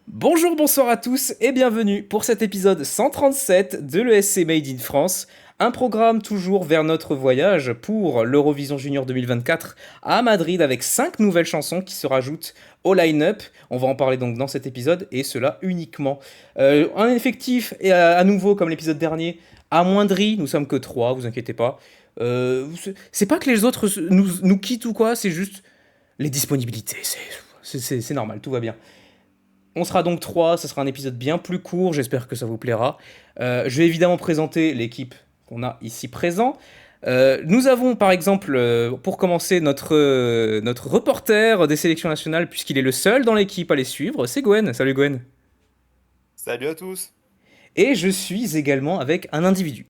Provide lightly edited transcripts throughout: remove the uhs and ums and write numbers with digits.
Bonjour, bonsoir à tous et bienvenue pour cet épisode 137 de l'ESC Made in France, un programme toujours vers notre voyage pour l'Eurovision Junior 2024 à Madrid avec 5 nouvelles chansons qui se rajoutent au line-up. On va en parler donc dans cet épisode et cela uniquement. Un effectif et à nouveau comme l'épisode dernier amoindri, nous sommes que 3, vous inquiétez pas. C'est pas que les autres nous quittent ou quoi, c'est juste les disponibilités, c'est normal, tout va bien. On sera donc 3, ce sera un épisode bien plus court, j'espère que ça vous plaira. Je vais évidemment présenter l'équipe qu'on a ici présent. Nous avons par exemple, pour commencer, notre reporter des sélections nationales, puisqu'il est le seul dans l'équipe à les suivre, c'est Gwen. Salut Gwen. Salut à tous. Et je suis également avec un individu.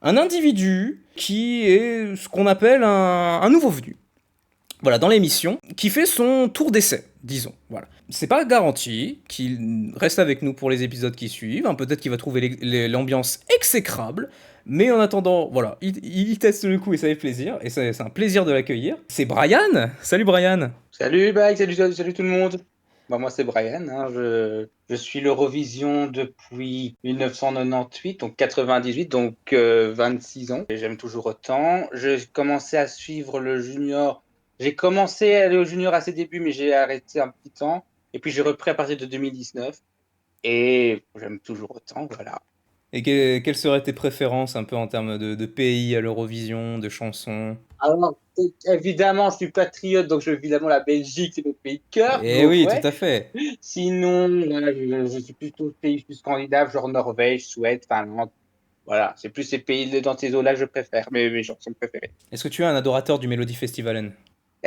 Un individu qui est ce qu'on appelle un nouveau venu. Voilà, dans l'émission, qui fait son tour d'essai, disons. Voilà. C'est pas garanti qu'il reste avec nous pour les épisodes qui suivent. Hein, peut-être qu'il va trouver l'ambiance exécrable. Mais en attendant, voilà, il teste le coup et ça fait plaisir. Et c'est un plaisir de l'accueillir. C'est Brian. Salut Brian. Salut Bag, salut tout le monde. Moi c'est Brian, hein, je suis l'Eurovision depuis 1998, donc 98, donc 26 ans. Et j'aime toujours autant. J'ai commencé à suivre le junior. J'ai commencé à aller au junior à ses débuts, mais j'ai arrêté un petit temps. Et puis j'ai repris à partir de 2019. Et j'aime toujours autant, voilà. Et quelles seraient tes préférences un peu en termes de pays à l'Eurovision, de chansons? Alors, évidemment, je suis patriote, donc évidemment la Belgique, c'est notre pays de cœur. Eh Donc oui, tout ouais. à fait. Sinon, voilà, je suis plutôt pays plus scandinave, genre Norvège, Suède, Finlande. Voilà, c'est plus ces pays dans ces eaux-là que je préfère, mes chansons préférées. Est-ce que tu es un adorateur du Melody Festivalen?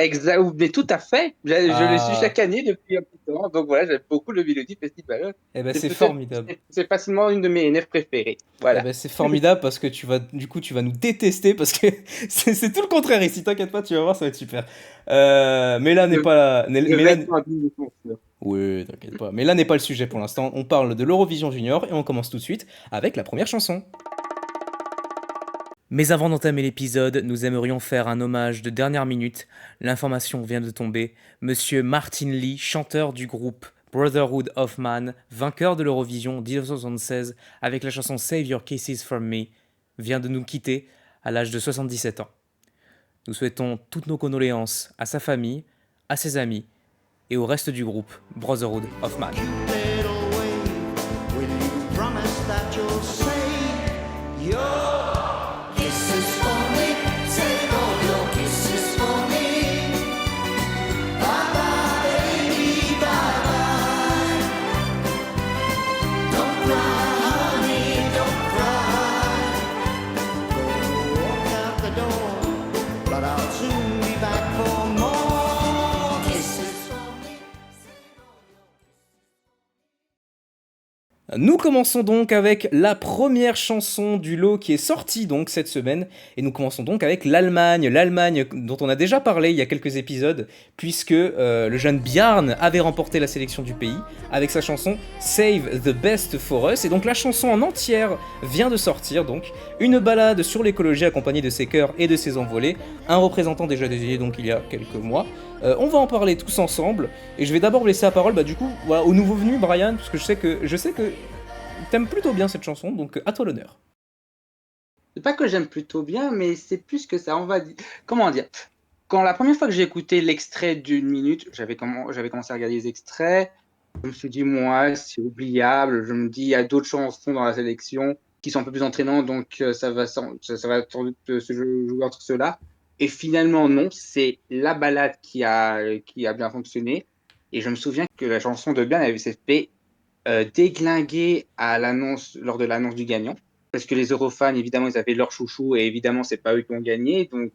Exact, mais tout à fait. Je le suis Ah, chaque année depuis un petit temps. Donc voilà, j'aime beaucoup le Melody Festival. eh ben C'est c'est peut-être, formidable. c'est facilement une de mes NF préférées. Eh Voilà. ben c'est formidable parce que tu vas nous détester parce que c'est tout le contraire ici. T'inquiète pas, tu vas voir, ça va être super. Mais là n'est Je, pas je mais vais là, être un peu sûr. oui, t'inquiète pas. Mais là n'est pas le sujet pour l'instant. On parle de l'Eurovision Junior et on commence tout de suite avec la première chanson. Mais avant d'entamer l'épisode, nous aimerions faire un hommage de dernière minute. L'information vient de tomber. Monsieur Martin Lee, chanteur du groupe Brotherhood of Man, vainqueur de l'Eurovision 1976 avec la chanson Save Your Kisses From Me, vient de nous quitter à l'âge de 77 ans. Nous souhaitons toutes nos condoléances à sa famille, à ses amis et au reste du groupe Brotherhood of Man. Nous commençons donc avec la première chanson du lot qui est sortie donc cette semaine et nous commençons donc avec l'Allemagne dont on a déjà parlé il y a quelques épisodes puisque le jeune Bjarn avait remporté la sélection du pays avec sa chanson Save the Best for Us et donc la chanson en entière vient de sortir donc une balade sur l'écologie accompagnée de ses chœurs et de ses envolées, un représentant déjà désigné donc il y a quelques mois. On va en parler tous ensemble et je vais d'abord laisser la parole du coup voilà, au nouveau venu Brian parce que je sais que t'aimes plutôt bien cette chanson donc à toi l'honneur. C'est pas que j'aime plutôt bien, mais c'est plus que ça. On va dire. Comment dire? Quand la première fois que j'ai écouté l'extrait d'une minute, j'avais commencé à regarder les extraits. Je me suis dit, moi, c'est oubliable. Je me dis, il y a d'autres chansons dans la sélection qui sont un peu plus entraînantes, donc ça va sans doute se jouer entre ceux-là. Et finalement, non, c'est la balade qui a bien fonctionné. Et je me souviens que la chanson de Bien avait s'est fait déglinguer lors de l'annonce du gagnant. Parce que les Eurofans, évidemment, ils avaient leur chouchou et évidemment, c'est pas eux qui ont gagné. Donc,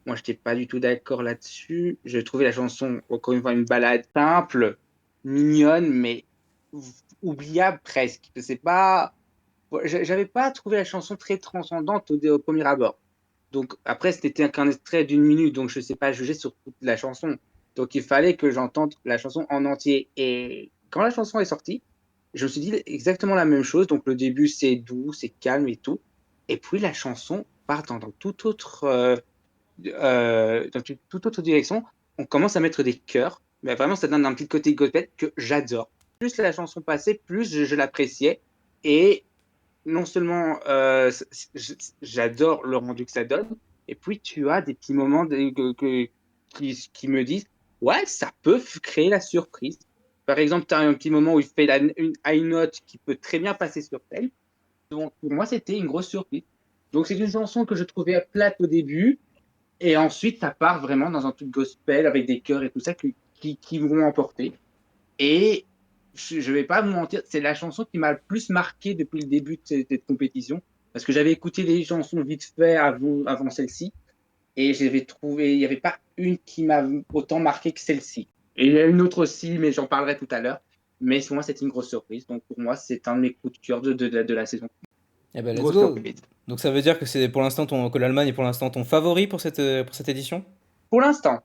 moi, je n'étais pas du tout d'accord là-dessus. J'ai trouvé la chanson, encore une fois, une balade simple, mignonne, mais oubliable presque. C'est pas, j'avais pas trouvé la chanson très transcendante au premier abord. Donc, après, c'était qu'un extrait d'une minute, donc je sais pas juger sur toute la chanson. Donc, il fallait que j'entende la chanson en entier. Et quand la chanson est sortie, je me suis dit exactement la même chose. Donc, le début, c'est doux, c'est calme et tout. Et puis la chanson part dans toute autre, toute autre direction. On commence à mettre des chœurs, mais vraiment ça donne un petit côté gospel que j'adore. Plus la chanson passait, plus je l'appréciais. Et non seulement j'adore le rendu que ça donne, et puis tu as des petits moments qui me disent, ouais, ça peut créer la surprise. Par exemple, tu as un petit moment où il fait une high note qui peut très bien passer sur scène. Donc pour moi, c'était une grosse surprise. Donc c'est une chanson que je trouvais plate au début, et ensuite ça part vraiment dans un truc gospel avec des chœurs et tout ça qui vont emporter. Et je vais pas vous mentir, c'est la chanson qui m'a le plus marqué depuis le début de cette compétition. Parce que j'avais écouté des chansons vite fait avant celle-ci. Et j'avais trouvé, il n'y avait pas une qui m'a autant marqué que celle-ci. Et il y a une autre aussi, mais j'en parlerai tout à l'heure. Mais pour moi, c'est une grosse surprise. Donc pour moi, c'est un de mes coups de cœur de la saison. Eh ben, let's Grosse go. surprise. Donc ça veut dire que c'est pour l'instant que l'Allemagne est pour l'instant ton favori pour cette édition? Pour l'instant,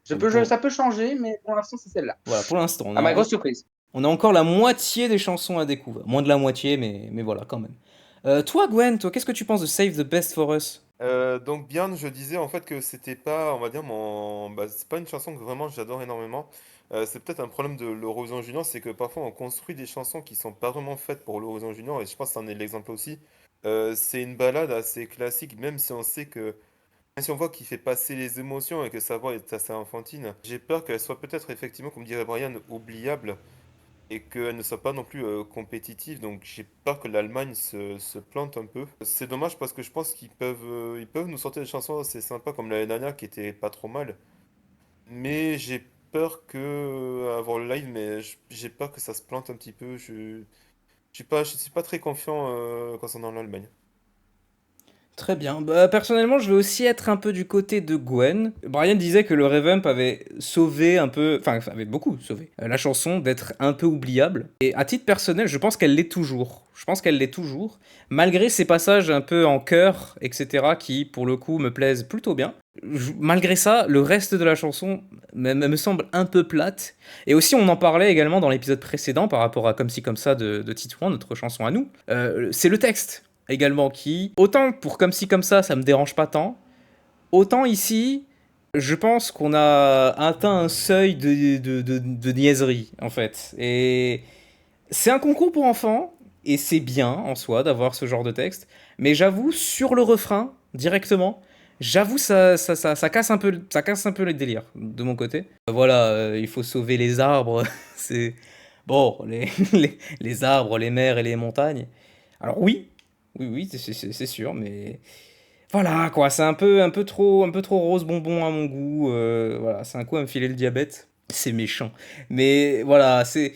Pour, ça peut changer, mais pour l'instant, c'est celle-là. voilà, pour l'instant. À ma grosse surprise. On a encore la moitié des chansons à découvrir. Moins de la moitié, mais voilà, quand même. Toi, Gwen, toi, qu'est-ce que tu penses de Save the Best for Us? Donc bien, je disais en fait que c'était pas, on va dire, c'est pas une chanson que vraiment j'adore énormément. C'est peut-être un problème de l'Eurovision Junior, c'est que parfois on construit des chansons qui sont pas vraiment faites pour l'Eurovision Junior, et je pense que c'en est l'exemple aussi. C'est une balade assez classique, même si on sait que, même si on voit qu'il fait passer les émotions et que sa voix est assez enfantine, j'ai peur qu'elle soit peut-être effectivement, comme dirait Brian, oubliable et qu'elle ne soit pas non plus compétitive. Donc j'ai peur que l'Allemagne se plante un peu. C'est dommage parce que je pense ils peuvent nous sortir des chansons assez sympas comme l'année dernière qui était pas trop mal. Mais j'ai peur que avant le live, j'ai peur que ça se plante un petit peu. Je suis pas très confiant concernant l'Allemagne. Très bien. Bah, personnellement, je vais aussi être un peu du côté de Gwen. Brian disait que le revamp avait sauvé un peu, enfin, avait beaucoup sauvé la chanson d'être un peu oubliable. Et à titre personnel, je pense qu'elle l'est toujours. Je pense qu'elle l'est toujours, malgré ces passages un peu en chœur, etc., qui, pour le coup, me plaisent plutôt bien. Malgré ça, le reste de la chanson me semble un peu plate. Et aussi, on en parlait également dans l'épisode précédent par rapport à Comme si comme ça de Titouan, notre chanson à nous. C'est le texte également qui, autant pour Comme si comme ça me dérange pas tant, autant ici, je pense qu'on a atteint un seuil de niaiserie, en fait. Et c'est un concours pour enfants, et c'est bien en soi d'avoir ce genre de texte, mais j'avoue, sur le refrain, directement, j'avoue, ça casse un peu les délires, de mon côté. Voilà, il faut sauver les arbres, c'est... Bon, les arbres, les mers et les montagnes. Alors oui, oui, c'est sûr, mais voilà quoi, c'est un peu trop rose bonbon à mon goût. Voilà, c'est un coup à me filer le diabète. C'est méchant, mais voilà, c'est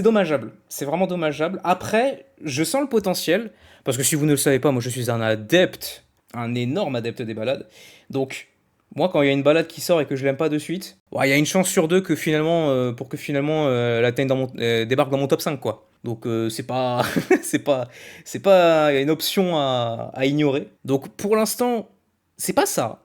dommageable. C'est vraiment dommageable. Après, je sens le potentiel parce que si vous ne le savez pas, moi je suis un adepte, un énorme adepte des balades. Donc moi, quand il y a une balade qui sort et que je l'aime pas de suite, ouais, il y a une chance sur deux que finalement, pour que finalement elle atteigne débarque dans mon top 5 quoi. Donc c'est pas, c'est pas, c'est pas une option à ignorer. Donc pour l'instant, c'est pas ça.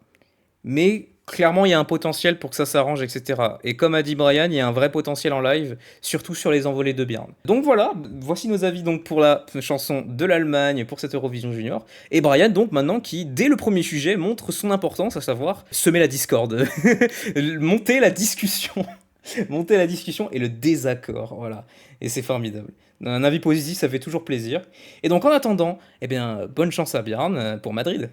Mais clairement, il y a un potentiel pour que ça s'arrange, etc. Et comme a dit Brian, il y a un vrai potentiel en live, surtout sur les envolées de Berne. Donc voilà, voici nos avis donc pour la chanson de l'Allemagne pour cette Eurovision Junior. Et Brian donc maintenant qui, dès le premier sujet, montre son importance, à savoir semer la discorde, monter la discussion. Monter la discussion et le désaccord, voilà. Et c'est formidable. Un avis positif, ça fait toujours plaisir. Et donc en attendant, eh bien, bonne chance à Björn pour Madrid.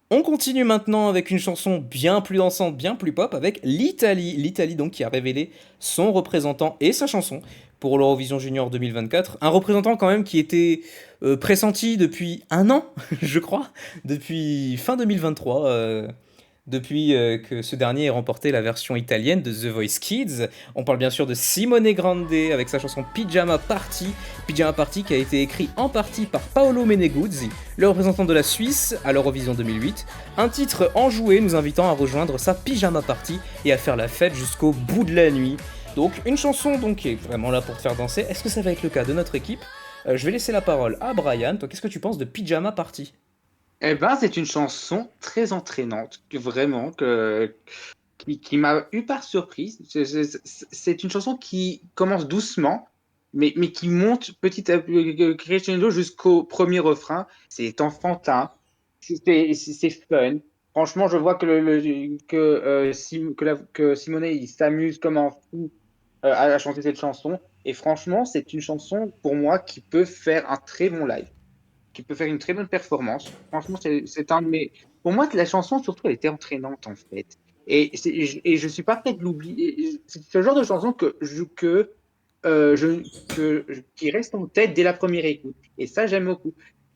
On continue maintenant avec une chanson bien plus dansante, bien plus pop, avec l'Italie. L'Italie donc qui a révélé son représentant et sa chanson pour l'Eurovision Junior 2024. Un représentant quand même qui était pressenti depuis un an, je crois, depuis fin 2023. Depuis que ce dernier ait remporté la version italienne de The Voice Kids. On parle bien sûr de Simone Grande avec sa chanson Pyjama Party. Pyjama Party qui a été écrit en partie par Paolo Meneguzzi, le représentant de la Suisse à l'Eurovision 2008. Un titre enjoué nous invitant à rejoindre sa Pyjama Party et à faire la fête jusqu'au bout de la nuit. Donc une chanson donc, qui est vraiment là pour te faire danser. Est-ce que ça va être le cas de notre équipe? Je vais laisser la parole à Brian. Toi, qu'est-ce que tu penses de Pyjama Party? Eh ben, c'est une chanson très entraînante, qui m'a eu par surprise. C'est une chanson qui commence doucement, mais qui monte petit à petit, crescendo jusqu'au premier refrain. C'est enfantin, c'est fun. Franchement, je vois que Simonet il s'amuse comme un fou à chanter cette chanson. Et franchement, c'est une chanson pour moi qui peut faire un très bon live, qui peut faire une très bonne performance. Franchement, c'est un de mes. Pour moi, la chanson, surtout, elle était entraînante en fait. Et je suis pas prêt de l'oublier. C'est ce genre de chanson qui reste en tête dès la première écoute. Et ça, j'aime beaucoup.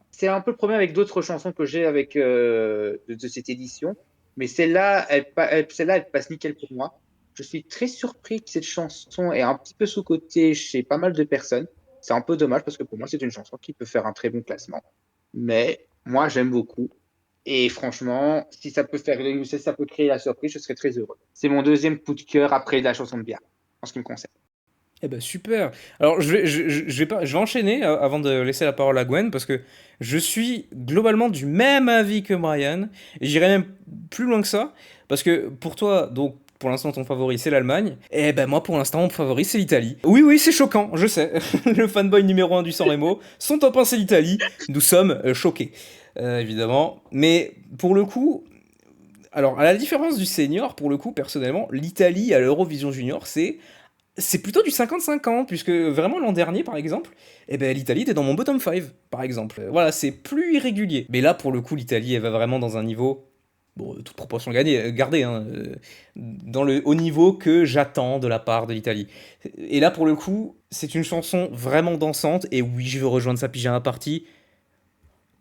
C'est un peu le problème avec d'autres chansons que j'ai avec de cette édition. Mais celle-là, elle passe nickel pour moi. Je suis très surpris que cette chanson est un petit peu sous-cotée chez pas mal de personnes. C'est un peu dommage parce que pour moi, c'est une chanson qui peut faire un très bon classement. Mais moi, j'aime beaucoup. Et franchement, si ça peut créer la surprise, je serais très heureux. C'est mon deuxième coup de cœur après la chanson de Bia, en ce qui me concerne. Eh ben super. Alors je vais enchaîner avant de laisser la parole à Gwen parce que je suis globalement du même avis que Brian et j'irai même plus loin que ça parce que pour toi donc pour l'instant ton favori c'est l'Allemagne et ben moi pour l'instant mon favori c'est l'Italie. Oui oui c'est choquant je sais le fanboy numéro un du San Remo son top 1 c'est l'Italie nous sommes choqués évidemment mais pour le coup alors à la différence du senior pour le coup personnellement l'Italie à l'Eurovision Junior c'est plutôt du 50-50, puisque vraiment l'an dernier, par exemple, eh ben, l'Italie était dans mon bottom 5, par exemple. Voilà, c'est plus irrégulier. Mais là, pour le coup, l'Italie, elle va vraiment dans un niveau, bon, toute proportion gardée, hein, dans le haut niveau que j'attends de la part de l'Italie. Et là, pour le coup, c'est une chanson vraiment dansante, et oui, je veux rejoindre sa pyjama party.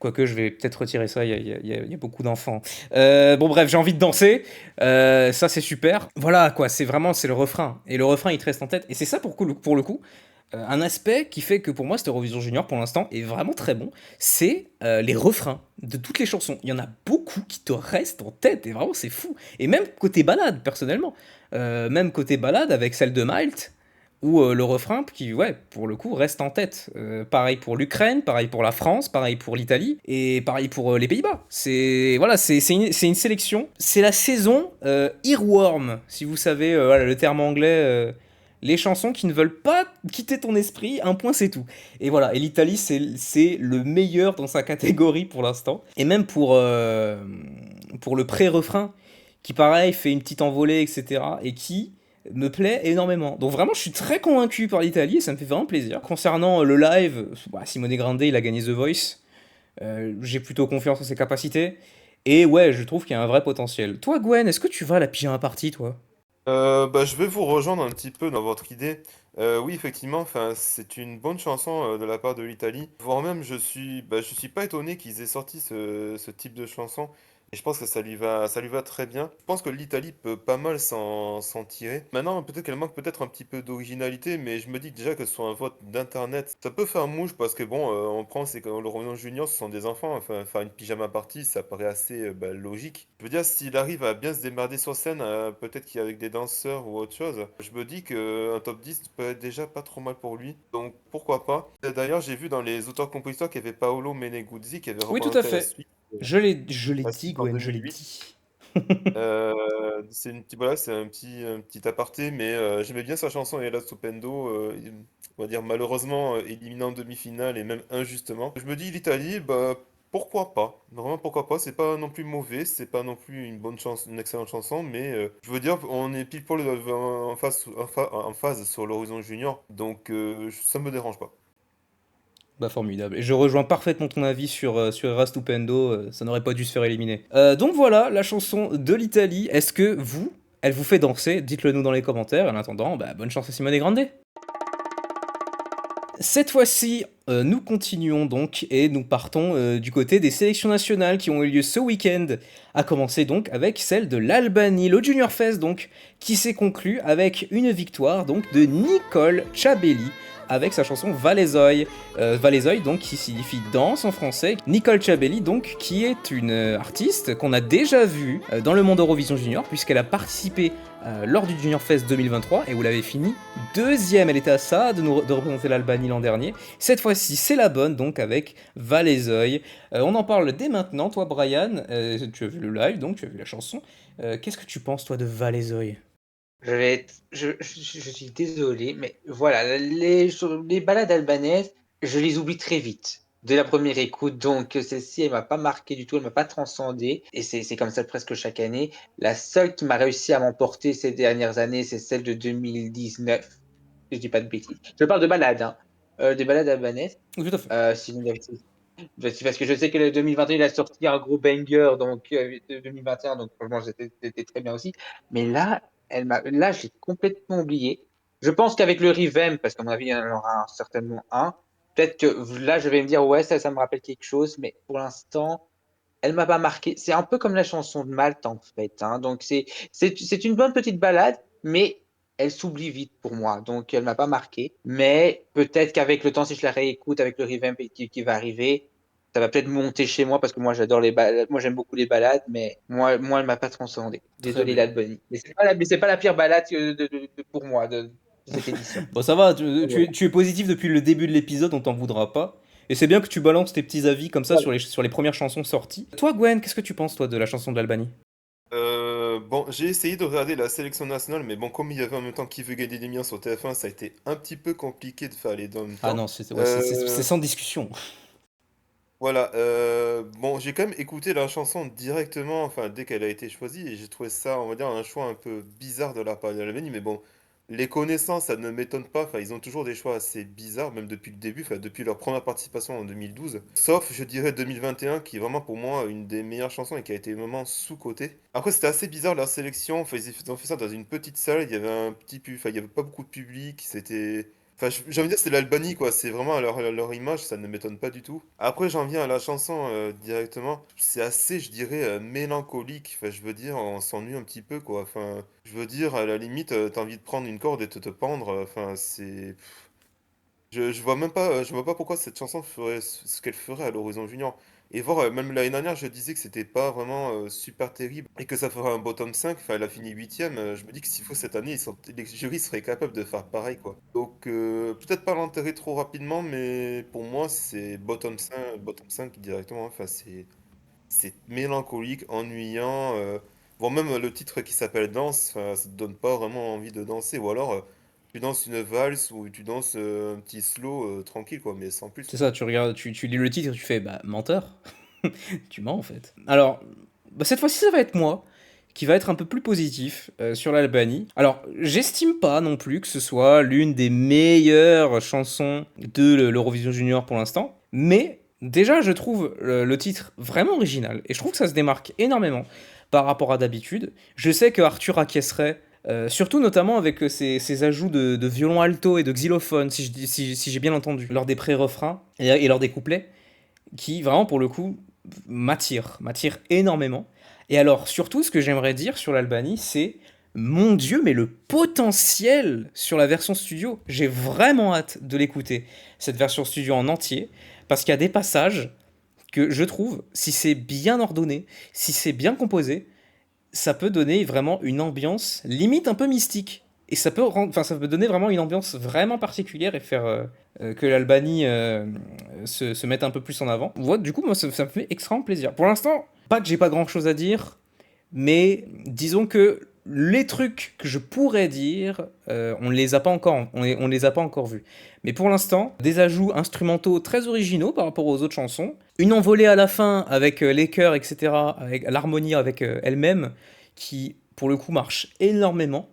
Quoique, je vais peut-être retirer ça, il y a beaucoup d'enfants. Bon, bref, j'ai envie de danser. Ça, c'est super. Voilà, quoi, c'est le refrain. Et le refrain, il te reste en tête. Et c'est ça, pour le coup, un aspect qui fait que pour moi, cette Eurovision Junior, pour l'instant, est vraiment très bon. C'est les refrains de toutes les chansons. Il y en a beaucoup qui te restent en tête. Et vraiment, c'est fou. Et même côté balade, personnellement. Même côté balade, avec celle de Malte où le refrain qui, ouais, pour le coup, reste en tête. Pareil pour l'Ukraine, pareil pour la France, pareil pour l'Italie, et pareil pour les Pays-Bas. Voilà, c'est une sélection. C'est la saison earworm, si vous savez voilà, le terme anglais. Les chansons qui ne veulent pas quitter ton esprit, un point c'est tout. Et voilà, et l'Italie c'est le meilleur dans sa catégorie pour l'instant. Et même pour le pré-refrain, qui pareil fait une petite envolée, etc. Et qui me plaît énormément. Donc vraiment, je suis très convaincu par l'Italie et ça me fait vraiment plaisir. Concernant le live, bah, Simone Grande, il a gagné The Voice. J'ai plutôt confiance en ses capacités. Et ouais, je trouve qu'il y a un vrai potentiel. Toi, Gwen, est-ce que tu vas à la pyjama party, toi? Bah, je vais vous rejoindre un petit peu dans votre idée. Oui, effectivement, enfin, c'est une bonne chanson de la part de l'Italie. Voire même, je suis pas étonné qu'ils aient sorti ce type de chanson. Et je pense que ça lui va très bien. Je pense que l'Italie peut pas mal s'en tirer. Maintenant, peut-être qu'elle manque peut-être un petit peu d'originalité, mais je me dis déjà que sur un vote d'internet, ça peut faire mouche parce que bon, on prend, c'est que le Royan Junior, ce sont des enfants. Enfin, faire une pyjama party, ça paraît assez logique. Je veux dire, s'il arrive à bien se démerder sur scène, peut-être qu'avec des danseurs ou autre chose, je me dis qu'un top 10 peut être déjà pas trop mal pour lui. Donc pourquoi pas. D'ailleurs, j'ai vu dans les auteurs-compositeurs qu'il y avait Paolo Meneguzzi qui avait Oui, tout à représenté fait. Je l'ai La dit, Suisse en Gwen, je l'ai 2008. dit. Voilà, c'est un petit aparté, mais j'aimais bien sa chanson Ella Stupendo, on va dire malheureusement éliminée en demi-finale et même injustement. Je me dis l'Italie, bah pourquoi pas? Vraiment pourquoi pas? C'est pas non plus mauvais, c'est pas non plus une bonne chanson, une excellente chanson, mais je veux dire on est pile poil en phase sur l'horizon junior, donc ça me dérange pas. Bah formidable. Et je rejoins parfaitement ton avis sur Era Stupendo, ça n'aurait pas dû se faire éliminer. Donc voilà, la chanson de l'Italie. Est-ce que vous, elle vous fait danser? Dites-le nous dans les commentaires. En attendant, bah, bonne chance à Simone Grande. Cette fois-ci, nous continuons donc et nous partons du côté des sélections nationales qui ont eu lieu ce week-end, à commencer donc avec celle de l'Albanie, le Junior Fest donc, qui s'est conclu avec une victoire donc de Nicole Chabeli avec sa chanson Valezoi. Valezoi donc qui signifie danse en français. Nicole Chabeli donc qui est une artiste qu'on a déjà vue dans le monde Eurovision Junior puisqu'elle a participé lors du Junior Fest 2023 et vous l'avez fini deuxième. Elle était à ça de représenter l'Albanie l'an dernier. Cette fois-ci, c'est la bonne, donc avec Valezoi. On en parle dès maintenant. Toi, Brian, tu as vu le live, donc tu as vu la chanson. Qu'est-ce que tu penses, toi, de Valezoi? Je suis désolé, mais voilà, les ballades albanaises, je les oublie très vite de la première écoute. Donc, celle-ci, elle m'a pas marqué du tout, elle m'a pas transcendé. Et c'est comme ça presque chaque année. La seule qui m'a réussi à m'emporter ces dernières années, c'est celle de 2019. Si je dis pas de bêtises. Je parle de ballades, hein. Des ballades albanaises. Tout à fait. Sinon, parce que je sais que le 2021, il a sorti un gros banger, donc 2021, donc franchement, c'était très bien aussi. Mais là, j'ai complètement oublié. Je pense qu'avec le revamp, parce qu'à mon avis, il y en aura certainement un, peut-être que là, je vais me dire, ouais, ça me rappelle quelque chose, mais pour l'instant, elle m'a pas marqué. C'est un peu comme la chanson de Malte, en fait, hein. Donc, c'est une bonne petite balade, mais elle s'oublie vite pour moi. Donc, elle m'a pas marqué. Mais peut-être qu'avec le temps, si je la réécoute avec le revamp qui va arriver, ça va peut-être monter chez moi parce que moi, j'adore les balades. Moi, j'aime beaucoup les balades, mais moi, elle m'a pas transcendé. Très Désolé, bien. l'Albanie. Mais c'est pas la pire balade pour moi de cette édition. Bon, ça va, Voilà. tu es positif depuis le début de l'épisode, on t'en voudra pas. Et c'est bien que tu balances tes petits avis comme ça Voilà. sur les premières chansons sorties. Toi, Gwen, qu'est-ce que tu penses, toi, de la chanson de l'Albanie? Bon, j'ai essayé de regarder la sélection nationale, mais bon, comme il y avait en même temps Qui veut gagner des millions sur TF1, ça a été un petit peu compliqué de faire les deux en même Ah temps. non, c'est Euh, sans discussion. voilà, bon, j'ai quand même écouté la chanson directement, enfin, dès qu'elle a été choisie, et j'ai trouvé ça, on va dire, un choix un peu bizarre de la part de l'Albanie, mais bon, les connaissances, ça ne m'étonne pas, enfin, ils ont toujours des choix assez bizarres, même depuis le début, enfin, depuis leur première participation en 2012, sauf, je dirais, 2021, qui est vraiment pour moi une des meilleures chansons et qui a été vraiment sous-cotée. Après, c'était assez bizarre leur sélection, enfin, ils ont fait ça dans une petite salle, il y avait enfin, il y avait pas beaucoup de public, c'était... Enfin, j'ai envie de dire, c'est l'Albanie, quoi. C'est vraiment leur image, ça ne m'étonne pas du tout. Après, j'en viens à la chanson directement. C'est assez, je dirais, mélancolique. Enfin, je veux dire, on s'ennuie un petit peu, quoi. Enfin, je veux dire, à la limite, t'as envie de prendre une corde et de te pendre. Enfin, c'est... je vois même pas, je vois pas pourquoi cette chanson ferait ce qu'elle ferait à l'Horizon Junior. Et voir, même l'année dernière, je disais que c'était pas vraiment super terrible et que ça ferait un bottom 5. Enfin, elle a fini 8ème. Je me dis que s'il faut cette année, les jurys seraient capables de faire pareil, quoi. Donc, peut-être pas l'enterrer trop rapidement, mais pour moi, c'est bottom 5 directement. Enfin, c'est mélancolique, ennuyant. Voire même le titre qui s'appelle Danse, enfin, ça te donne pas vraiment envie de danser. Ou alors, tu danses une valse ou tu danses un petit slow tranquille, quoi, mais sans plus. C'est ça, tu regardes, tu lis le titre et tu fais, bah, menteur. Tu mens, en fait. Alors, bah, cette fois-ci, ça va être moi qui va être un peu plus positif sur l'Albanie. Alors, j'estime pas non plus que ce soit l'une des meilleures chansons de l'Eurovision Junior pour l'instant, mais déjà, je trouve le titre vraiment original, et je trouve que ça se démarque énormément par rapport à d'habitude. Je sais que Arthur acquiescerait, surtout notamment avec ses ajouts de violon alto et de xylophone, si j'ai bien entendu, lors des pré-refrains et lors des couplets, qui vraiment pour le coup m'attire énormément. Et alors surtout ce que j'aimerais dire sur l'Albanie, c'est mon Dieu, mais le potentiel sur la version studio. J'ai vraiment hâte de l'écouter, cette version studio en entier, parce qu'il y a des passages que je trouve, si c'est bien ordonné, si c'est bien composé, ça peut donner vraiment une ambiance limite un peu mystique. Et ça peut donner vraiment une ambiance vraiment particulière et faire que l'Albanie se mette un peu plus en avant. Ouais, du coup, moi, ça me fait extrêmement plaisir. Pour l'instant, pas que j'ai pas grand chose à dire, mais disons que les trucs que je pourrais dire, on les a pas encore, on les a pas encore vus. Mais pour l'instant, des ajouts instrumentaux très originaux par rapport aux autres chansons, une envolée à la fin avec les chœurs, etc., avec l'harmonie avec elle-même, qui pour le coup marche énormément,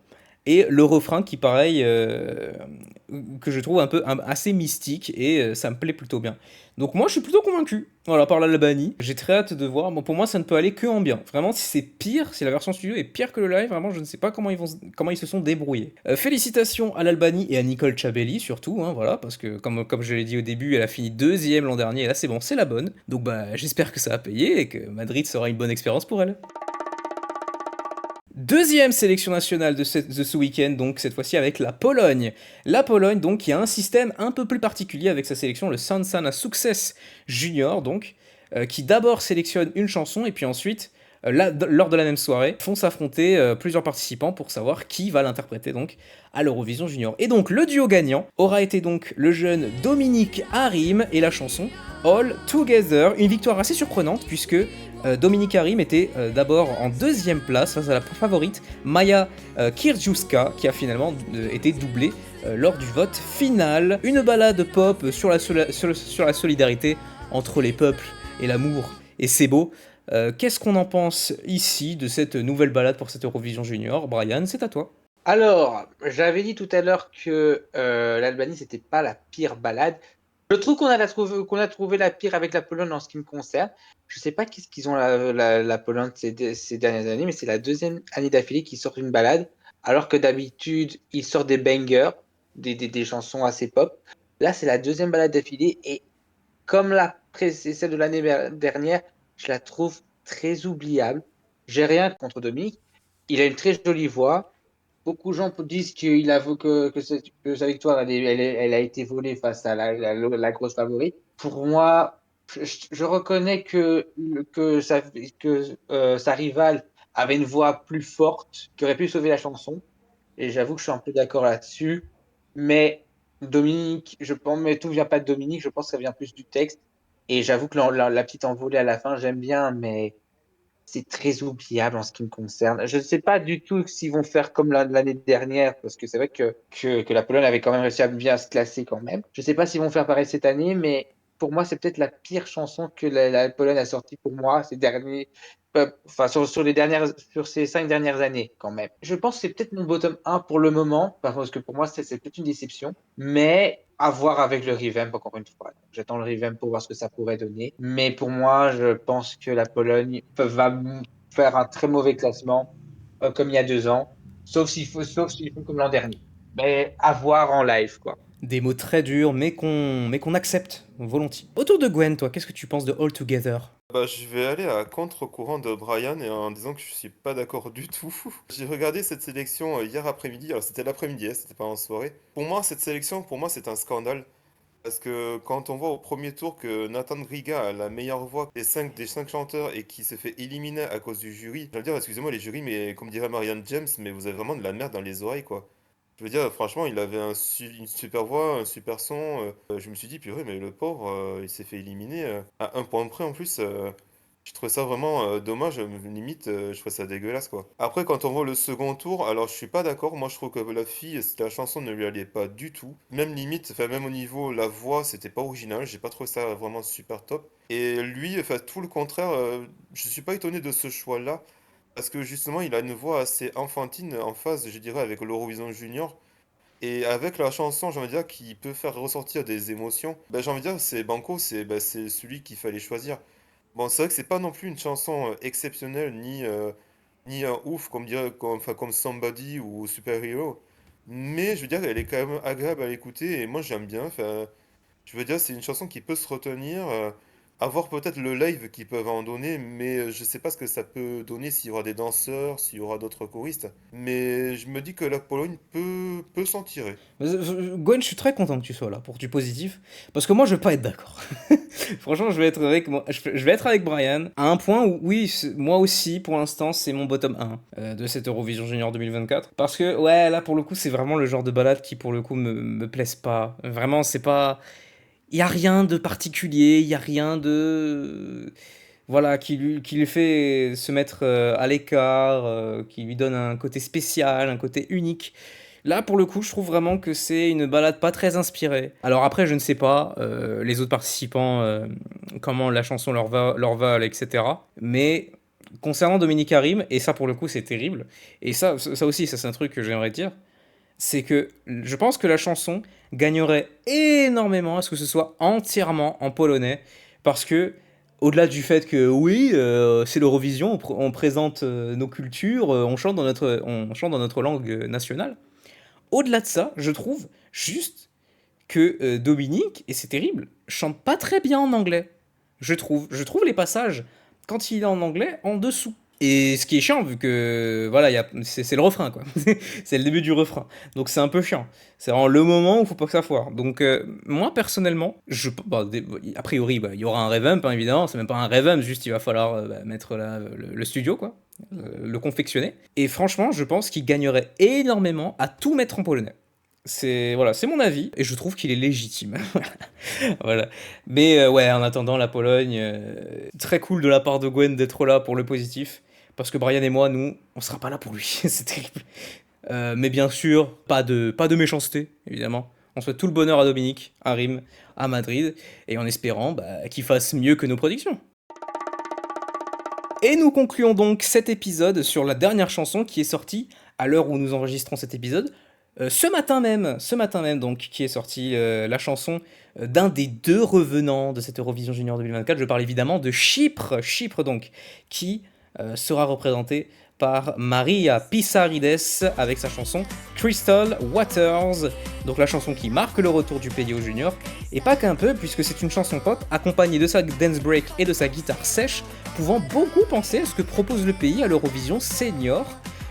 et le refrain qui, pareil, que je trouve assez mystique, et ça me plaît plutôt bien. Donc moi, je suis plutôt convaincu, voilà, par l'Albanie. J'ai très hâte de voir. Bon, pour moi, ça ne peut aller que en bien. Vraiment, si c'est pire, si la version studio est pire que le live, vraiment, je ne sais pas comment ils se sont débrouillés. Félicitations à l'Albanie et à Nicole Chabelli, surtout, hein, voilà, parce que, comme je l'ai dit au début, elle a fini deuxième l'an dernier, et là, c'est bon, c'est la bonne. Donc, bah, j'espère que ça a payé, et que Madrid sera une bonne expérience pour elle. Deuxième sélection nationale de ce week-end, donc cette fois-ci avec la Pologne. La Pologne, donc, qui a un système un peu plus particulier avec sa sélection, le Sansana Success Junior, donc, qui d'abord sélectionne une chanson et puis ensuite, lors de la même soirée, font s'affronter plusieurs participants pour savoir qui va l'interpréter donc à l'Eurovision Junior. Et donc le duo gagnant aura été donc le jeune Dominique Harim et la chanson All Together, une victoire assez surprenante puisque Dominik Harim était d'abord en deuxième place face à la favorite Maya Kirdziuska, qui a finalement été doublée lors du vote final. Une balade pop sur la solidarité entre les peuples et l'amour, et c'est beau. Qu'est-ce qu'on en pense ici de cette nouvelle balade pour cette Eurovision Junior? Brian, c'est à toi. Alors, j'avais dit tout à l'heure que l'Albanie, c'était pas la pire balade. Je trouve qu'on a trouvé la pire avec la Pologne en ce qui me concerne. Je sais pas qu'est-ce qu'ils ont la Pologne ces dernières années, mais c'est la deuxième année d'affilée qu'ils sortent une balade, alors que d'habitude, ils sortent des bangers, des chansons assez pop. Là, c'est la deuxième balade d'affilée, et comme c'est celle de l'année dernière, je la trouve très oubliable. J'ai rien contre Dominique. Il a une très jolie voix. Beaucoup de gens disent que sa victoire, elle a été volée face à la grosse favorite. Pour moi, je reconnais que sa rivale avait une voix plus forte, qui aurait pu sauver la chanson. Et j'avoue que je suis un peu d'accord là-dessus. Mais Dominique, je pense, mais tout vient pas de Dominique, je pense que ça vient plus du texte. Et j'avoue que la petite envolée à la fin, j'aime bien, mais c'est très oubliable en ce qui me concerne. Je ne sais pas du tout s'ils vont faire comme l'année dernière, parce que c'est vrai que la Pologne avait quand même réussi à bien se classer quand même. Je ne sais pas s'ils vont faire pareil cette année, mais pour moi, c'est peut-être la pire chanson que la Pologne a sortie pour moi ces derniers, enfin, sur ces 5 dernières années quand même. Je pense que c'est peut-être mon bottom 1 pour le moment, parce que pour moi, c'est peut-être une déception, mais à voir avec le revamp encore une fois. J'attends le revamp pour voir ce que ça pourrait donner. Mais pour moi, je pense que la Pologne va faire un très mauvais classement, comme il y a 2 ans, sauf s'ils font comme l'an dernier. Mais à voir en live, quoi. Des mots très durs, mais qu'on accepte volontiers. Autour de Gwen, toi, qu'est-ce que tu penses de All Together? Bah, je vais aller à contre-courant de Brian et en disant que je suis pas d'accord du tout. J'ai regardé cette sélection hier après-midi, alors c'était l'après-midi, hein, c'était pas en soirée. Pour moi, cette sélection, pour moi, c'est un scandale. Parce que quand on voit au premier tour que Nathan Griga a la meilleure voix des cinq chanteurs et qui se fait éliminer à cause du jury, je veux dire, excusez-moi les jurys, mais comme dirait Marianne James, mais vous avez vraiment de la merde dans les oreilles, quoi. Je veux dire, franchement, il avait une super voix, un super son. Je me suis dit, purée, mais le pauvre, il s'est fait éliminer à un point près en plus. Je trouvais ça vraiment dommage, limite, je trouvais ça dégueulasse, quoi. Après, quand on voit le second tour, alors je suis pas d'accord. Moi, je trouve que la fille, la chanson ne lui allait pas du tout. Même limite, enfin, même au niveau la voix, c'était pas original. J'ai pas trouvé ça vraiment super top. Et lui, enfin, tout le contraire, je suis pas étonné de ce choix-là. Parce que justement, il a une voix assez enfantine en phase, je dirais, avec l'Eurovision Junior. Et avec la chanson, j'ai envie de dire, qui peut faire ressortir des émotions, ben, j'ai envie de dire, c'est Banco, c'est celui qu'il fallait choisir. Bon, c'est vrai que c'est pas non plus une chanson exceptionnelle, ni un ouf, enfin, comme Somebody ou Super Hero. Mais je veux dire, elle est quand même agréable à l'écouter et moi j'aime bien. Enfin, je veux dire, c'est une chanson qui peut se retenir, à voir peut-être le live qu'ils peuvent en donner, mais je sais pas ce que ça peut donner s'il y aura des danseurs, s'il y aura d'autres choristes. Mais je me dis que la Pologne peut s'en tirer. Gwen, je suis très content que tu sois là pour du positif, parce que moi, je vais pas être d'accord. Franchement, je vais être avec Brian à un point où, oui, moi aussi, pour l'instant, c'est mon bottom 1 de cette Eurovision Junior 2024. Parce que, ouais, là, pour le coup, c'est vraiment le genre de balade qui, pour le coup, me plaise pas. Vraiment, c'est pas. Il y a rien de particulier, il y a rien de. Voilà, qui lui fait se mettre à l'écart, qui lui donne un côté spécial, un côté unique. Là, pour le coup, je trouve vraiment que c'est une balade pas très inspirée. Alors après, je ne sais pas, les autres participants, comment la chanson leur va, etc. Mais concernant Dominique Harim, et ça pour le coup c'est terrible, et ça aussi, ça c'est un truc que j'aimerais dire, c'est que je pense que la chanson gagnerait énormément à ce que ce soit entièrement en polonais, parce que au-delà du fait que oui, c'est l'Eurovision, on présente nos cultures, on chante dans notre langue nationale. Au-delà de ça, je trouve juste que Dominique, et c'est terrible, chante pas très bien en anglais. Je trouve les passages, quand il est en anglais, en dessous. Et ce qui est chiant, vu que voilà, c'est le refrain, quoi. C'est le début du refrain. Donc c'est un peu chiant. C'est vraiment le moment où il faut pas que ça foire. Donc moi, personnellement, a priori, bah, il y aura un revamp, hein, évidemment. C'est même pas un revamp, juste il va falloir mettre le studio, quoi. Le confectionner. Et franchement, je pense qu'il gagnerait énormément à tout mettre en polonais. Voilà, c'est mon avis et je trouve qu'il est légitime. Voilà. Mais ouais, en attendant la Pologne, très cool de la part de Gwen d'être là pour le positif. Parce que Brian et moi, nous, on sera pas là pour lui. C'est terrible. Mais bien sûr, pas de méchanceté, évidemment. On souhaite tout le bonheur à Dominique, à Rim, à Madrid, et en espérant qu'il fasse mieux que nos prédictions. Et nous concluons donc cet épisode sur la dernière chanson qui est sortie à l'heure où nous enregistrons cet épisode. Ce matin même donc, qui est sortie la chanson d'un des deux revenants de cette Eurovision Junior 2024. Je parle évidemment de Chypre donc, qui sera représenté par Maria Pissarides avec sa chanson Crystal Waters, donc la chanson qui marque le retour du pays aux juniors, et pas qu'un peu, puisque c'est une chanson pop accompagnée de sa dance break et de sa guitare sèche, pouvant beaucoup penser à ce que propose le pays à l'Eurovision Senior.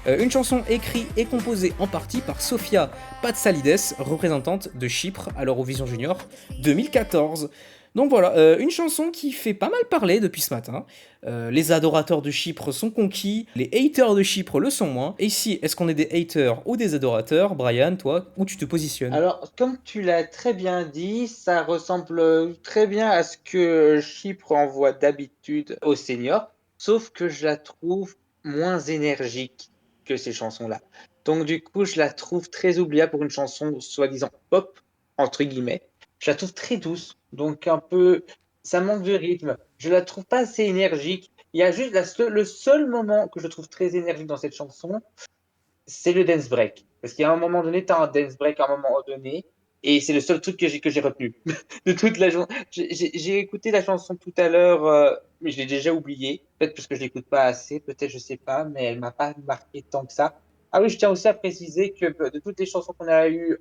Une chanson écrite et composée en partie par Sofia Patsalides, représentante de Chypre à l'Eurovision Junior 2014. Donc voilà, une chanson qui fait pas mal parler depuis ce matin. Les adorateurs de Chypre sont conquis, les haters de Chypre le sont moins. Et ici, est-ce qu'on est des haters ou des adorateurs? Brian, toi, où tu te positionnes? Alors, comme tu l'as très bien dit, ça ressemble très bien à ce que Chypre envoie d'habitude aux seniors, sauf que je la trouve moins énergique que ces chansons-là. Donc, du coup, je la trouve très oubliable pour une chanson soi-disant pop, entre guillemets. Je la trouve très douce, donc un peu, ça manque de rythme. Je la trouve pas assez énergique. Il y a juste le seul moment que je trouve très énergique dans cette chanson, c'est le dance break. Parce qu'à un moment donné, tu as un dance break à un moment donné, et c'est le seul truc que j'ai retenu de toute la journée. J'ai écouté la chanson tout à l'heure, mais je l'ai déjà oubliée. Peut-être parce que je l'écoute pas assez, peut-être je sais pas, mais elle m'a pas marqué tant que ça. Ah oui, je tiens aussi à préciser que de toutes les chansons qu'on a eues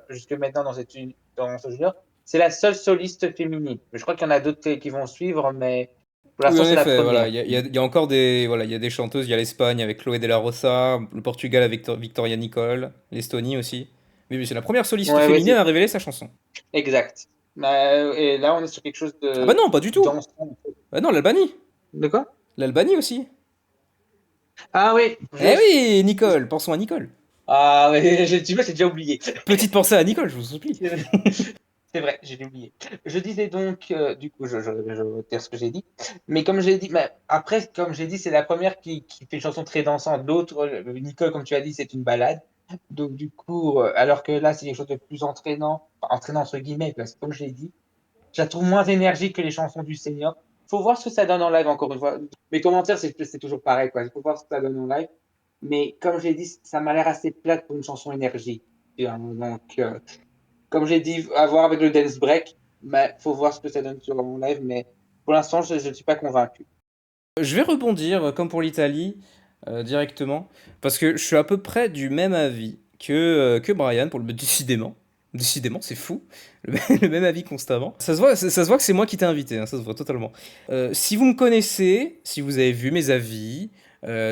jusque maintenant dans ce junior, c'est la seule soliste féminine. Je crois qu'il y en a d'autres qui vont suivre, mais pour Oui, l'instant, en c'est la effet, voilà, première. il y a encore des, voilà, il y a des chanteuses, il y a l'Espagne avec Chloé de la Rosa, le Portugal avec Victoria Nicole, l'Estonie aussi. Mais oui, c'est la première soliste Ouais, ouais, féminine c'est à révéler sa chanson. exact. Et là, on est sur quelque chose Ah bah de non, pas du tout. dansant. Bah non, l'Albanie. De quoi? L'Albanie aussi. Ah oui, Eh oui, Nicole, pensons à Nicole. Ah oui, tu vois, j'ai déjà oublié. Petite pensée à Nicole, je vous supplie. C'est vrai, j'ai oublié. Je disais donc, du coup, je vais dire ce que j'ai dit. Mais comme j'ai dit, mais après, comme j'ai dit, c'est la première qui fait une chanson très dansante. L'autre, Nicole, comme tu as dit, c'est une balade. Donc, du coup, alors que là, c'est quelque chose de plus entraînant, enfin, entraînant entre guillemets, parce que comme j'ai dit, je la trouve moins énergique que les chansons du senior. Faut voir ce que ça donne en live, encore une fois. Mes commentaires, c'est toujours pareil, quoi. Il faut voir ce que ça donne en live. Mais comme j'ai dit, ça m'a l'air assez plate pour une chanson énergique. Donc, comme j'ai dit, à voir avec le dance break, mais faut voir ce que ça donne sur mon live. Mais pour l'instant, je ne suis pas convaincu. Je vais rebondir, comme pour l'Italie, directement, parce que je suis à peu près du même avis que Brian, décidément. Décidément, c'est fou. Le même avis constamment. Ça se voit que c'est moi qui t'ai invité, hein, ça se voit totalement. Si vous me connaissez, si vous avez vu mes avis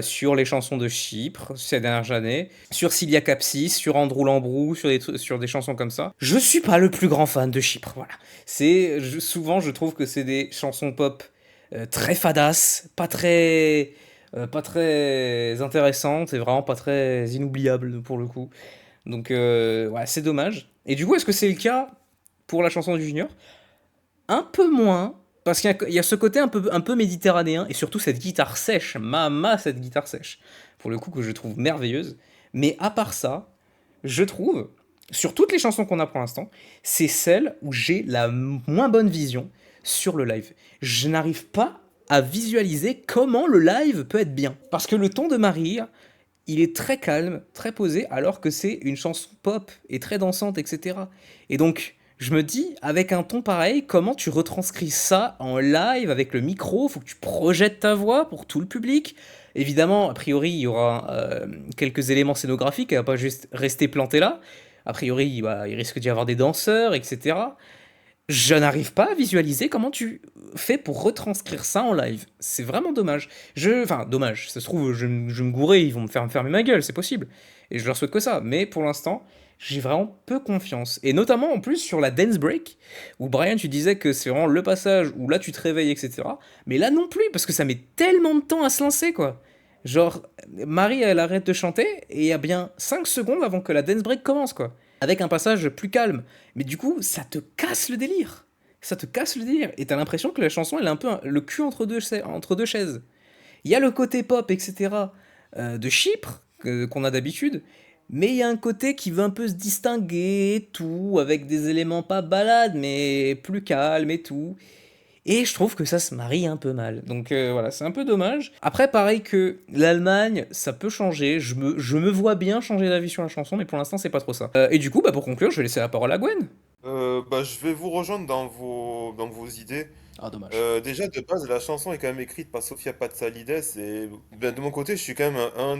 sur les chansons de Chypre ces dernières années, sur Cilia Capsis, sur Andrew Lambrou, sur des chansons comme ça, je suis pas le plus grand fan de Chypre, voilà. Souvent, je trouve que c'est des chansons pop très fadasse, pas très intéressante et vraiment pas très inoubliable pour le coup. Donc ouais, c'est dommage. Et du coup, est-ce que c'est le cas pour la chanson du Junior? Un peu moins, parce il y a ce côté un peu méditerranéen et surtout cette guitare sèche, cette guitare sèche, pour le coup que je trouve merveilleuse. Mais à part ça, je trouve, sur toutes les chansons qu'on a pour l'instant, c'est celle où j'ai la moins bonne vision sur le live. Je n'arrive pas à visualiser comment le live peut être bien. Parce que le ton de Marie, il est très calme, très posé, alors que c'est une chanson pop et très dansante, etc. Et donc, je me dis, avec un ton pareil, comment tu retranscris ça en live avec le micro? Faut que tu projettes ta voix pour tout le public. Évidemment, a priori, il y aura quelques éléments scénographiques, elle va pas juste rester plantée là. A priori, bah, il risque d'y avoir des danseurs, etc. Je n'arrive pas à visualiser comment tu fais pour retranscrire ça en live. C'est vraiment dommage. Enfin, dommage. Ça se trouve, je me gourer, ils vont me faire fermer ma gueule, c'est possible. Et je leur souhaite que ça. Mais pour l'instant, j'ai vraiment peu confiance. Et notamment, en plus, sur la dance break, où Brian, tu disais que c'est vraiment le passage où là, tu te réveilles, etc. Mais là non plus, parce que ça met tellement de temps à se lancer, quoi. Genre, Marie, elle arrête de chanter, et il y a bien 5 secondes avant que la dance break commence, quoi. avec un passage plus calme. Mais du coup, ça te casse le délire. Ça te casse le délire. Et t'as l'impression que la chanson, elle est un peu le cul entre deux chaises. Il y a le côté pop, etc. De Chypre, qu'on a d'habitude. Mais il y a un côté qui veut un peu se distinguer et tout, avec des éléments pas balades, mais plus calmes et tout. Et je trouve que ça se marie un peu mal. Donc voilà, c'est un peu dommage. Après, pareil que l'Allemagne, ça peut changer. Je me vois bien changer d'avis sur la chanson, mais pour l'instant, c'est pas trop ça. Et du coup, bah, pour conclure, je vais laisser la parole à Gwen. Je vais vous rejoindre dans vos idées. Ah, dommage. Déjà, de base, la chanson est quand même écrite par Sofia Patsalides et de mon côté, je suis quand même un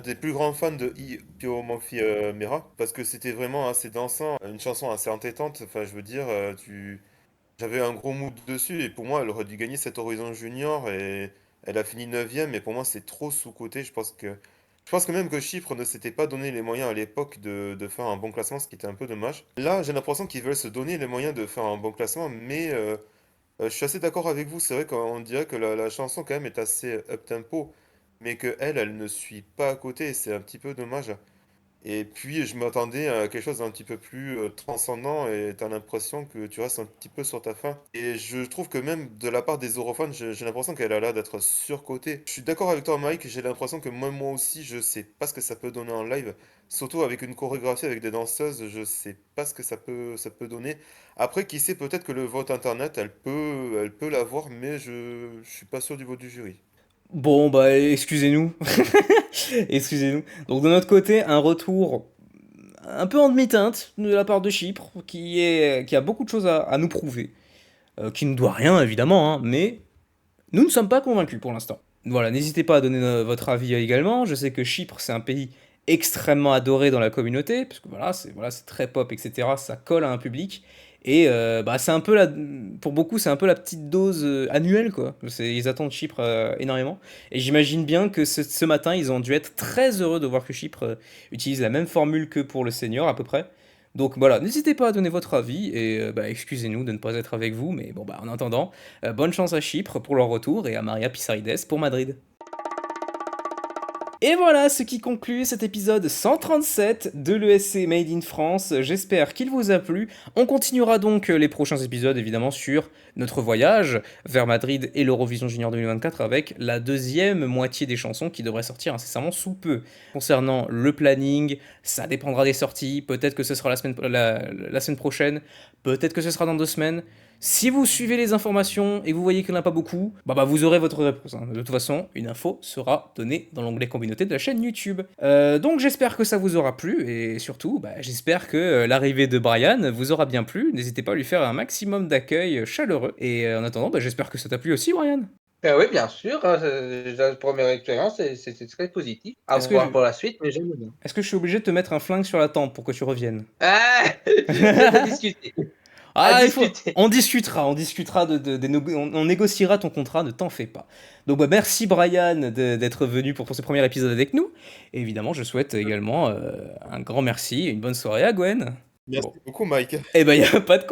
des plus grands fans de Pio Morphy Mera parce que c'était vraiment assez dansant, une chanson assez entêtante. Enfin, je veux dire, j'avais un gros mood dessus et pour moi, elle aurait dû gagner cet Horizon Junior et elle a fini 9e. Mais pour moi, c'est trop sous-coté. Je pense que même que Chypre ne s'était pas donné les moyens à l'époque de faire un bon classement, ce qui était un peu dommage. Là, j'ai l'impression qu'ils veulent se donner les moyens de faire un bon classement, mais je suis assez d'accord avec vous. C'est vrai qu'on dirait que la chanson quand même est assez up-tempo, mais que elle ne suit pas à côté. Et c'est un petit peu dommage. Et puis, je m'attendais à quelque chose d'un petit peu plus transcendant et t'as l'impression que tu restes un petit peu sur ta faim. Et je trouve que même de la part des europhones, j'ai l'impression qu'elle a l'air d'être surcotée. Je suis d'accord avec toi, Mike, j'ai l'impression que moi aussi, je sais pas ce que ça peut donner en live. Surtout avec une chorégraphie avec des danseuses, je sais pas ce que ça peut donner. Après, qui sait, peut-être que le vote internet, elle peut l'avoir, mais je suis pas sûr du vote du jury. Bon, bah, excusez-nous. Excusez-nous. Donc, de notre côté, un retour un peu en demi-teinte de la part de Chypre, qui a beaucoup de choses à nous prouver. Qui ne doit rien, évidemment, hein, mais nous ne sommes pas convaincus pour l'instant. Voilà, n'hésitez pas à donner votre avis également. Je sais que Chypre, c'est un pays extrêmement adoré dans la communauté, parce que voilà, c'est très pop, etc. Ça colle à un public. Et bah, c'est un peu pour beaucoup, c'est un peu la petite dose annuelle, quoi. Ils attendent Chypre énormément. Et j'imagine bien que ce matin, ils ont dû être très heureux de voir que Chypre utilise la même formule que pour le senior, à peu près. Donc voilà, n'hésitez pas à donner votre avis et bah, excusez-nous de ne pas être avec vous, mais bon bah en attendant, bonne chance à Chypre pour leur retour et à Maria Pissarides pour Madrid. Et voilà ce qui conclut cet épisode 137 de l'ESC Made in France. J'espère qu'il vous a plu. On continuera donc les prochains épisodes évidemment sur notre voyage vers Madrid et l'Eurovision Junior 2024 avec la deuxième moitié des chansons qui devrait sortir incessamment sous peu. Concernant le planning, ça dépendra des sorties. Peut-être que ce sera la semaine prochaine, peut-être que ce sera dans 2 semaines. Si vous suivez les informations et que vous voyez qu'il n'y en a pas beaucoup, bah vous aurez votre réponse, hein. De toute façon, une info sera donnée dans l'onglet communauté de la chaîne YouTube. Donc j'espère que ça vous aura plu et surtout, bah, j'espère que l'arrivée de Brian vous aura bien plu. N'hésitez pas à lui faire un maximum d'accueil chaleureux. Et en attendant, bah, j'espère que ça t'a plu aussi, Brian. Oui, bien sûr, hein, la première expérience, c'était très positif. À Est-ce que, voir pour la suite, mais j'aime bien. est-ce que je suis obligé de te mettre un flingue sur la tempe pour que tu reviennes? Ah, c'est à discuter. À Ah, discuter. on discutera on négociera ton contrat, ne t'en fais pas. Donc bah, merci Brian d'être venu pour ce premier épisode avec nous. Et évidemment, je souhaite également un grand merci et une bonne soirée à Gwen. Merci Bon. beaucoup, Mike. Eh ben, y a pas de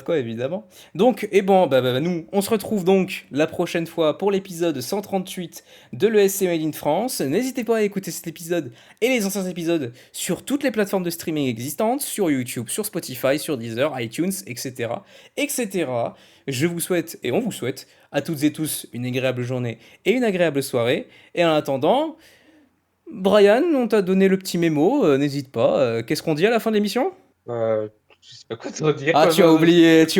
quoi, évidemment. Donc, et bon, nous, on se retrouve donc la prochaine fois pour l'épisode 138 de l'ESC Made in France. N'hésitez pas à écouter cet épisode et les anciens épisodes sur toutes les plateformes de streaming existantes, sur YouTube, sur Spotify, sur Deezer, iTunes, etc., etc. Je vous souhaite, et on vous souhaite, à toutes et tous, une agréable journée et une agréable soirée. Et en attendant, Brian, on t'a donné le petit mémo, n'hésite pas. Qu'est-ce qu'on dit à la fin de l'émission ? Je sais pas quoi te dire. Ah, tu as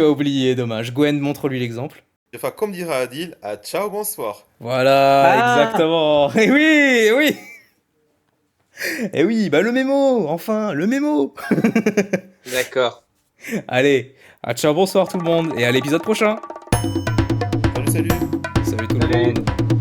oublié, dommage. Gwen, montre-lui l'exemple. Je vais faire comme dirait Adil, à ciao, bonsoir. Voilà, Ah. exactement. Et oui, oui. Et oui, bah le mémo, enfin, le mémo. D'accord. Allez, à ciao, bonsoir tout le monde, et à l'épisode prochain. Salut, salut. Salut tout le Salut. monde.